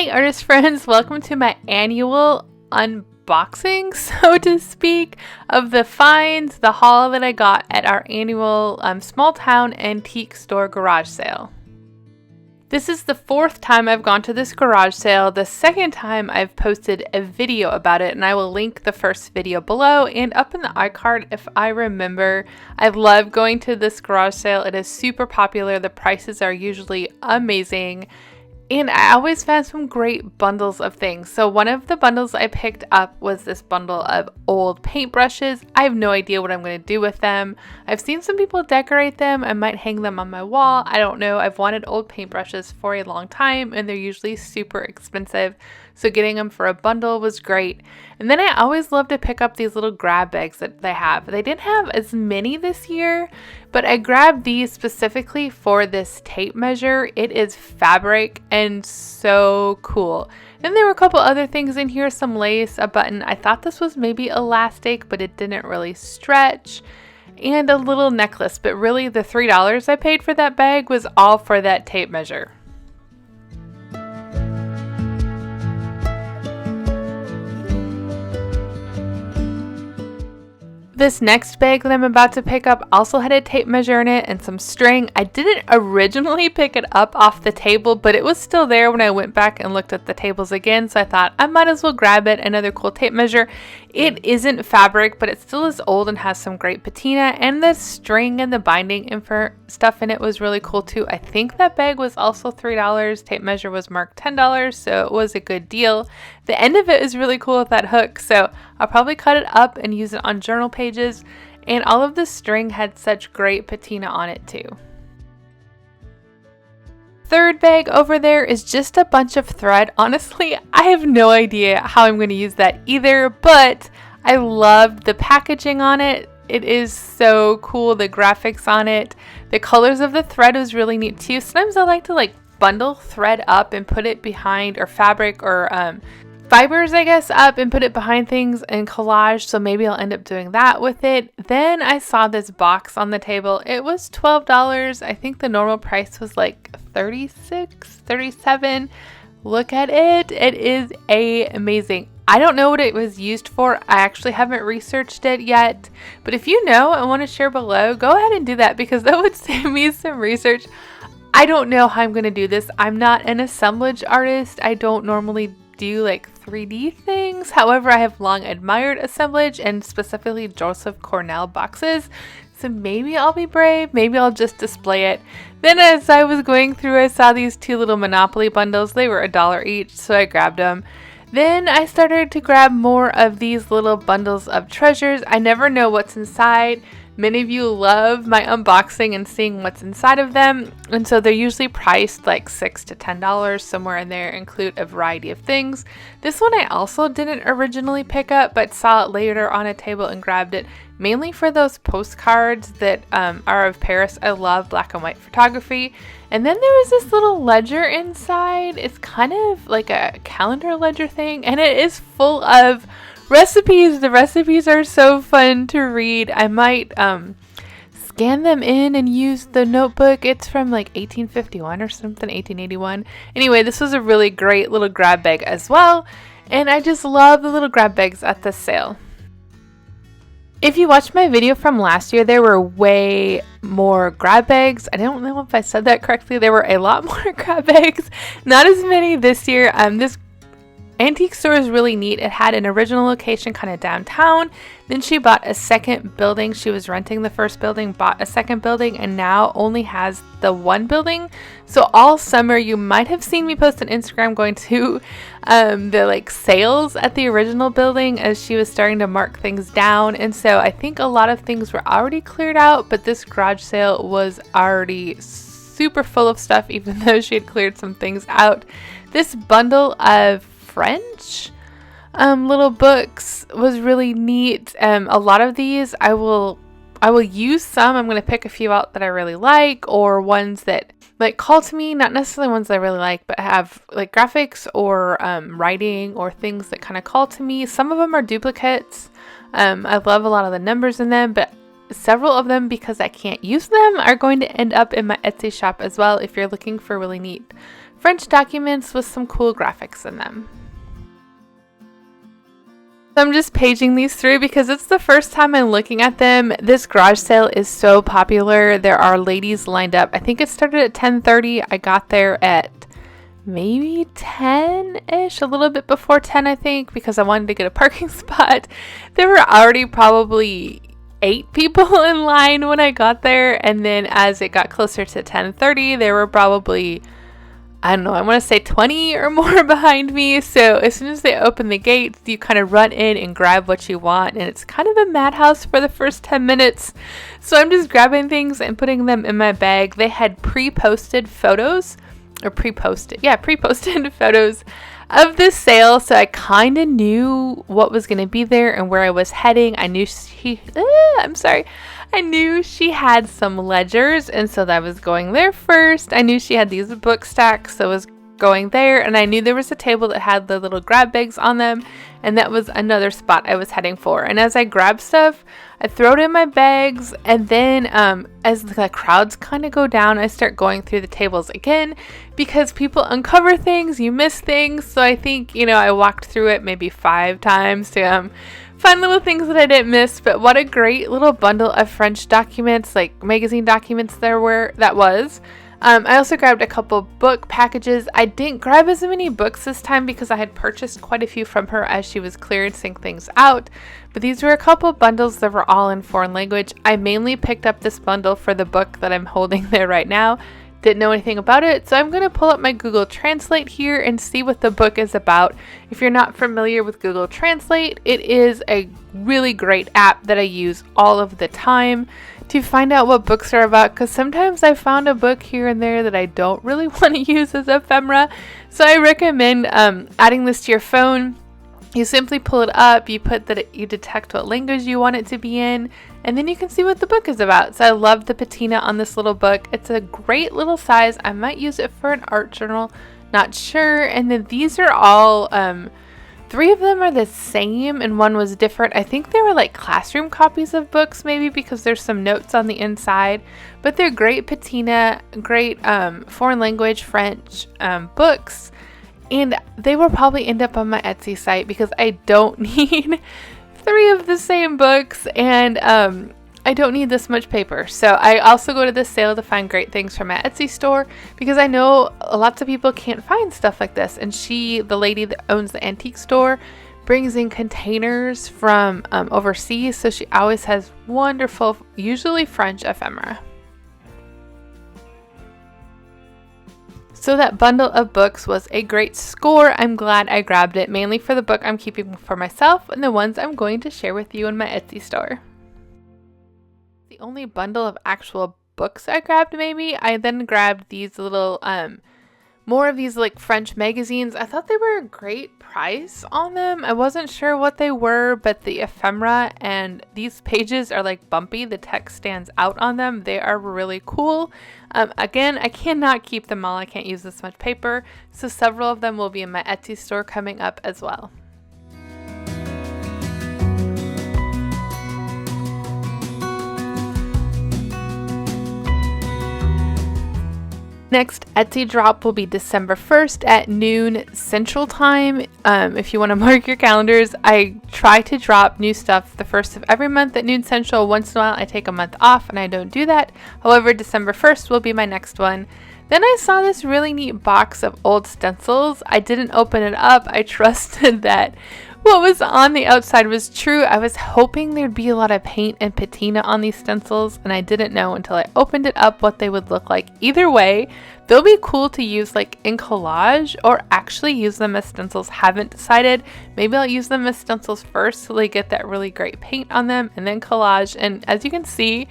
Hi artist friends, welcome to my annual unboxing, so to speak, of the finds, the haul that I got at our annual small town antique store garage sale. This is the fourth time I've gone to this garage sale, the second time I've posted a video about it, and I will link the first video below and up in the iCard if I remember. I love going to this garage sale. It is super popular. The prices are usually amazing. And I always found some great bundles of things. So one of the bundles I picked up was this bundle of old paintbrushes. I have no idea what I'm going to do with them. I've seen some people decorate them. I might hang them on my wall. I don't know. I've wanted old paintbrushes for a long time and they're usually super expensive. So getting them for a bundle was great. And then I always love to pick up these little grab bags that they have. They didn't have as many this year, but I grabbed these specifically for this tape measure. It is fabric and so cool. Then there were a couple other things in here, some lace, a button. I thought this was maybe elastic, but it didn't really stretch. And a little necklace, but really the $3 I paid for that bag was all for that tape measure. This next bag that I'm about to pick up also had a tape measure in it and some string. I didn't originally pick it up off the table, but it was still there when I went back and looked at the tables again, so I thought I might as well grab it. Another cool tape measure. It isn't fabric, but it still is old and has some great patina, and the string and the binding and for stuff in it was really cool too. I think that bag was also $3. Tape measure was marked $10, so it was a good deal. The end of it is really cool with that hook, so I'll probably cut it up and use it on journal pages, and all of the string had such great patina on it too. Third bag over there is just a bunch of thread. Honestly, I have no idea how I'm going to use that either, but I love the packaging on it. It is so cool, the graphics on it. The colors of the thread was really neat too. Sometimes I like to bundle thread up and put it behind, or fabric or fibers, I guess, up and put it behind things and collage, so maybe I'll end up doing that with it. Then I saw this box on the table. It was $12. I think the normal price was like $36, $37. Look at it. It is amazing. I don't know what it was used for. I actually haven't researched it yet, but if you know and want to share below, go ahead and do that because that would save me some research. I don't know how I'm going to do this. I'm not an assemblage artist. I don't normally do 3D things. However, I have long admired assemblage and specifically Joseph Cornell boxes. So maybe I'll be brave. Maybe I'll just display it. Then as I was going through, I saw these two little Monopoly bundles. They were $1 each, so I grabbed them. Then I started to grab more of these little bundles of treasures. I never know what's inside. Many of you love my unboxing and seeing what's inside of them, and so they're usually priced $6 to $10, somewhere in there, include a variety of things. This one I also didn't originally pick up, but saw it later on a table and grabbed it, mainly for those postcards that are of Paris. I love black and white photography. And then there was this little ledger inside. It's kind of like a calendar ledger thing, and it is full of recipes. The recipes are so fun to read. I might scan them in and use the notebook. It's from 1851 or something, 1881. Anyway, this was a really great little grab bag as well, and I just love the little grab bags at this sale. If you watched my video from last year, there were way more grab bags. I don't know if I said that correctly. There were a lot more grab bags, not as many this year. This antique store is really neat. It had an original location kind of downtown. Then she bought a second building. She was renting the first building, bought a second building, and now only has the one building. So all summer you might have seen me post on Instagram going to the sales at the original building as she was starting to mark things down. And so I think a lot of things were already cleared out, but this garage sale was already super full of stuff even though she had cleared some things out. This bundle of French little books was really neat. A lot of these I will use some. I'm going to pick a few out that I really like, or ones that call to me, not necessarily ones that I really like, but have graphics or writing or things that kind of call to me. Some of them are duplicates. I love a lot of the numbers in them, but several of them, because I can't use them, are going to end up in my Etsy shop as well if you're looking for really neat French documents with some cool graphics in them. So I'm just paging these through because it's the first time I'm looking at them. This garage sale is so popular. There are ladies lined up. I think it started at 10:30. I got there at maybe 10-ish, a little bit before 10, I think, because I wanted to get a parking spot. There were already probably 8 people in line when I got there. And then as it got closer to 10:30, there were probably, I don't know, I want to say 20 or more behind me. So as soon as they open the gates, you kind of run in and grab what you want. And it's kind of a madhouse for the first 10 minutes. So I'm just grabbing things and putting them in my bag. They had pre-posted photos photos of this sale. So I kind of knew what was going to be there and where I was heading. I knew I knew she had some ledgers, and so that was going there first. I knew she had these book stacks, so I was going there, and I knew there was a table that had the little grab bags on them, and that was another spot I was heading for. And as I grab stuff, I throw it in my bags, and then as the crowds kind of go down, I start going through the tables again, because people uncover things, you miss things. So I think, I walked through it maybe 5 times to find little things that I didn't miss. But what a great little bundle of French documents, like magazine documents that was. I also grabbed a couple book packages. I didn't grab as many books this time because I had purchased quite a few from her as she was clearancing things out. But these were a couple bundles that were all in foreign language. I mainly picked up this bundle for the book that I'm holding there right now. Didn't know anything about it, so I'm going to pull up my Google Translate here and see what the book is about. If you're not familiar with Google Translate, it is a really great app that I use all of the time to find out what books are about, because sometimes I found a book here and there that I don't really want to use as ephemera. So I recommend adding this to your phone. You simply pull it up, you put that you detect what language you want it to be in, and then you can see what the book is about. So I love the patina on this little book. It's a great little size. I might use it for an art journal, not sure. And then these are all 3 of them are the same and one was different. I think they were like classroom copies of books, maybe, because there's some notes on the inside. But they're great patina, great foreign language French books. And they will probably end up on my Etsy site because I don't need 3 of the same books, and I don't need this much paper. So I also go to this sale to find great things from my Etsy store, because I know lots of people can't find stuff like this. And the lady that owns the antique store, brings in containers from overseas. So she always has wonderful, usually French ephemera. So that bundle of books was a great score. I'm glad I grabbed it, mainly for the book I'm keeping for myself and the ones I'm going to share with you in my Etsy store. The only bundle of actual books I grabbed, maybe. I then grabbed these little, more of these like French magazines. I thought they were a great price on them. I wasn't sure what they were, but the ephemera and these pages are like bumpy. The text stands out on them. They are really cool. Again, I cannot keep them all. I can't use this much paper. So several of them will be in my Etsy store coming up as well. Next Etsy drop will be December 1st at noon Central Time. If you want to mark your calendars, I try to drop new stuff the first of every month at noon Central. Once in a while, I take a month off and I don't do that. However, December 1st will be my next one. Then I saw this really neat box of old stencils. I didn't open it up. I trusted that what was on the outside was true. I was hoping there'd be a lot of paint and patina on these stencils, and I didn't know until I opened it up what they would look like. Either way, they'll be cool to use like in collage, or actually use them as stencils. Haven't decided. Maybe I'll use them as stencils first so they get that really great paint on them, and then collage. And as you can see,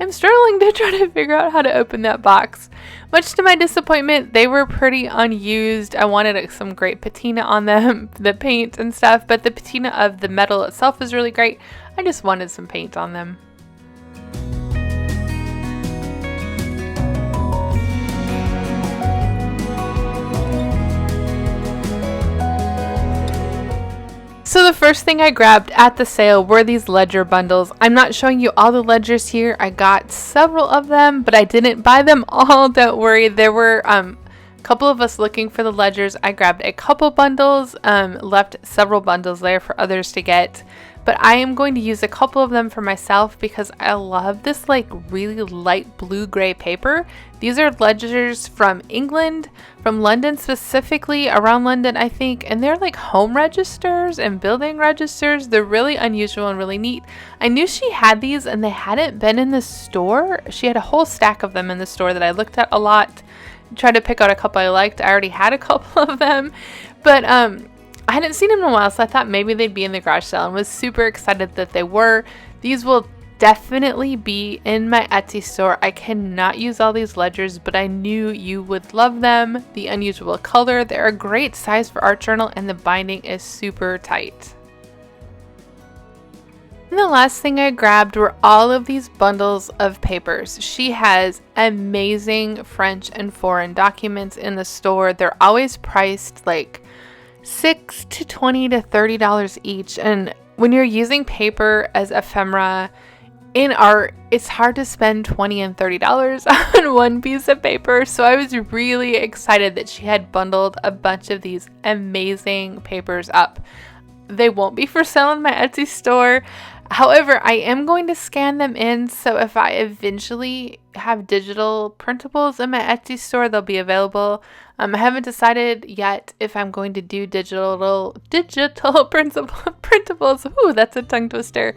I'm struggling to try to figure out how to open that box. Much to my disappointment, they were pretty unused. I wanted some great patina on them, the paint and stuff, but the patina of the metal itself is really great. I just wanted some paint on them. So the first thing I grabbed at the sale were these ledger bundles. I'm not showing you all the ledgers here. I got several of them, but I didn't buy them all. Don't worry. There were couple of us looking for the ledgers. I grabbed a couple bundles, left several bundles there for others to get. But I am going to use a couple of them for myself because I love this like really light blue-gray paper. These are ledgers from England, from London specifically, around London I think, and they're like home registers and building registers. They're really unusual and really neat. I knew she had these and they hadn't been in the store. She had a whole stack of them in the store that I looked at a lot, tried to pick out a couple I liked. I already had a couple of them, but I hadn't seen them in a while, so I thought maybe they'd be in the garage sale and was super excited that they were. These will definitely be in my Etsy store. I cannot use all these ledgers, but I knew you would love them. The unusual color, they're a great size for art journal, and the binding is super tight. And the last thing I grabbed were all of these bundles of papers. She has amazing French and foreign documents in the store. They're always priced like $6 to $20 to $30 each, and when you're using paper as ephemera in art, it's hard to spend $20 and $30 on one piece of paper. So I was really excited that she had bundled a bunch of these amazing papers up. They won't be for sale in my Etsy store. However, I am going to scan them in, so if I eventually have digital printables in my Etsy store, they'll be available. I haven't decided yet if I'm going to do digital printables. Ooh, that's a tongue twister.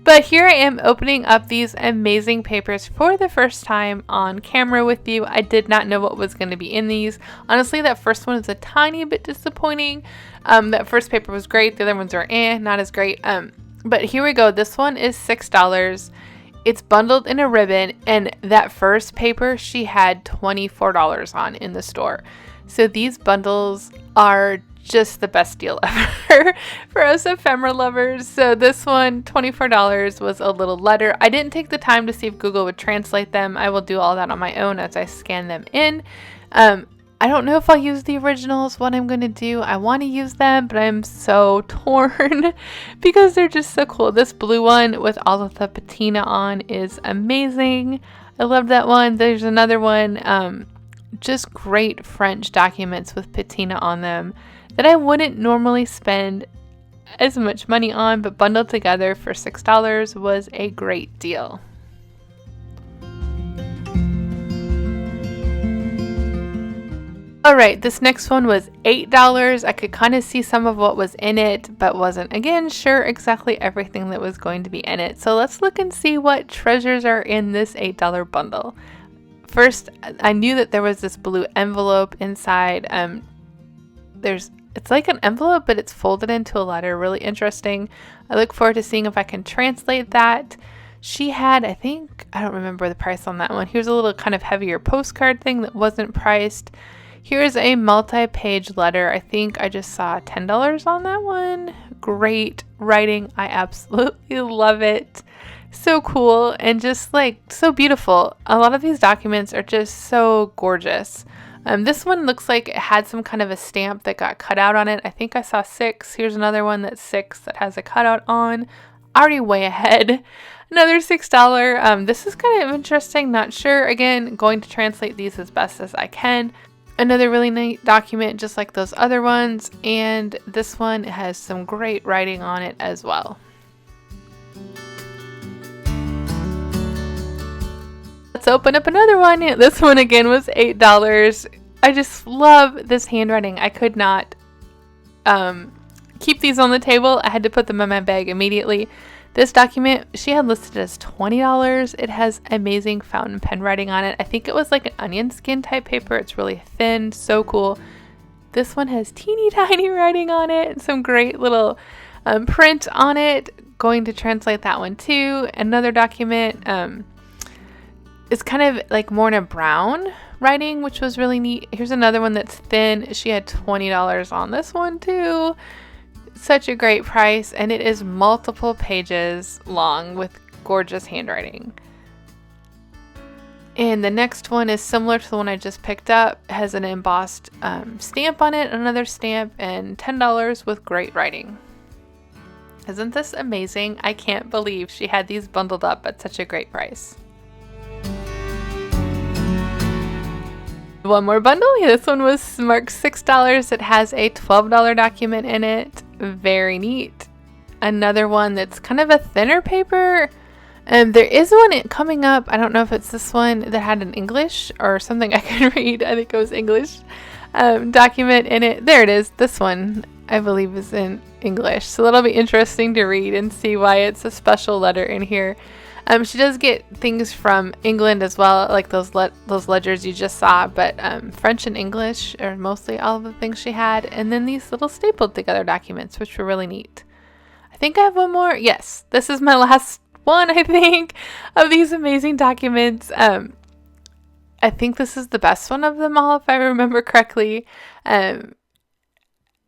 But here I am opening up these amazing papers for the first time on camera with you. I did not know what was going to be in these. Honestly, that first one is a tiny bit disappointing. That first paper was great. The other ones are not as great. But here we go. This one is $6. It's bundled in a ribbon, and that first paper she had $24 on in the store. So these bundles are just the best deal ever for us ephemera lovers. So this one, $24, was a little letter. I didn't take the time to see if Google would translate them. I will do all that on my own as I scan them in. I don't know if I'll use the originals, what I'm going to do. I want to use them, but I'm so torn because they're just so cool. This blue one with all of the patina on is amazing. I love that one. There's another one, just great French documents with patina on them that I wouldn't normally spend as much money on, but bundled together for $6 was a great deal. Alright, this next one was $8. I could kind of see some of what was in it, but wasn't, again, sure exactly everything that was going to be in it. So let's look and see what treasures are in this $8 bundle. First, I knew that there was this blue envelope inside. It's like an envelope, but it's folded into a letter. Really interesting. I look forward to seeing if I can translate that. She had, I don't remember the price on that one. Here's a little kind of heavier postcard thing that wasn't priced. Here's a multi-page letter. I think I just saw $10 on that one. Great writing. I absolutely love it. So cool and just like so beautiful. A lot of these documents are just so gorgeous. This one looks like it had some kind of a stamp that got cut out on it. I think I saw 6. Here's another one that's 6 that has a cutout on. Already way ahead. Another $6. This is kind of interesting. Not sure. Again, going to translate these as best as I can. Another really neat document, just like those other ones, and this one has some great writing on it as well. Let's open up another one. This one again was $8. I just love this handwriting. I could not keep these on the table. I had to put them in my bag immediately. This document, she had listed as $20. It has amazing fountain pen writing on it. I think it was like an onion skin type paper. It's really thin, so cool. This one has teeny tiny writing on it and some great little print on it. Going to translate that one too. Another document is kind of like more in a brown writing, which was really neat. Here's another one that's thin. She had $20 on this one too. Such a great price, and it is multiple pages long with gorgeous handwriting. And the next one is similar to the one I just picked up. It has an embossed stamp on it, another stamp, and $10 with great writing. Isn't this amazing? I can't believe she had these bundled up at such a great price. One more bundle. Yeah, this one was marked $6. It has a $12 document in it. Very neat. Another one that's kind of a thinner paper. There is one coming up. I don't know if it's this one that had an English or something I could read. I think it was English document in it. There it is. This one, I believe, is in English. So that'll be interesting to read and see why it's a special letter in here. She does get things from England as well, like those ledgers you just saw, but French and English are mostly all of the things she had. And then these little stapled together documents, which were really neat. I think I have one more. Yes, this is my last one, I think, of these amazing documents. I think this is the best one of them all, if I remember correctly.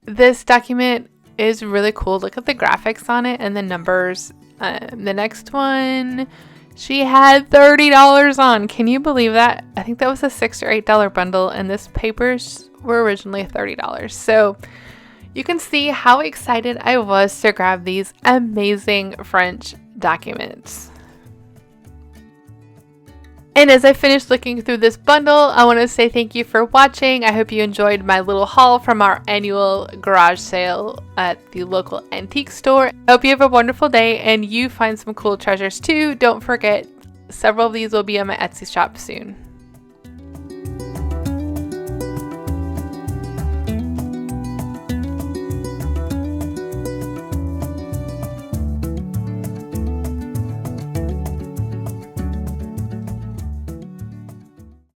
This document is really cool. Look at the graphics on it and the numbers. The next one, she had $30 on. Can you believe that? I think that was a $6 or $8 bundle, and this papers were originally $30. So you can see how excited I was to grab these amazing French documents. And as I finished looking through this bundle, I want to say thank you for watching. I hope you enjoyed my little haul from our annual garage sale at the local antique store. I hope you have a wonderful day and you find some cool treasures too. Don't forget, several of these will be on my Etsy shop soon.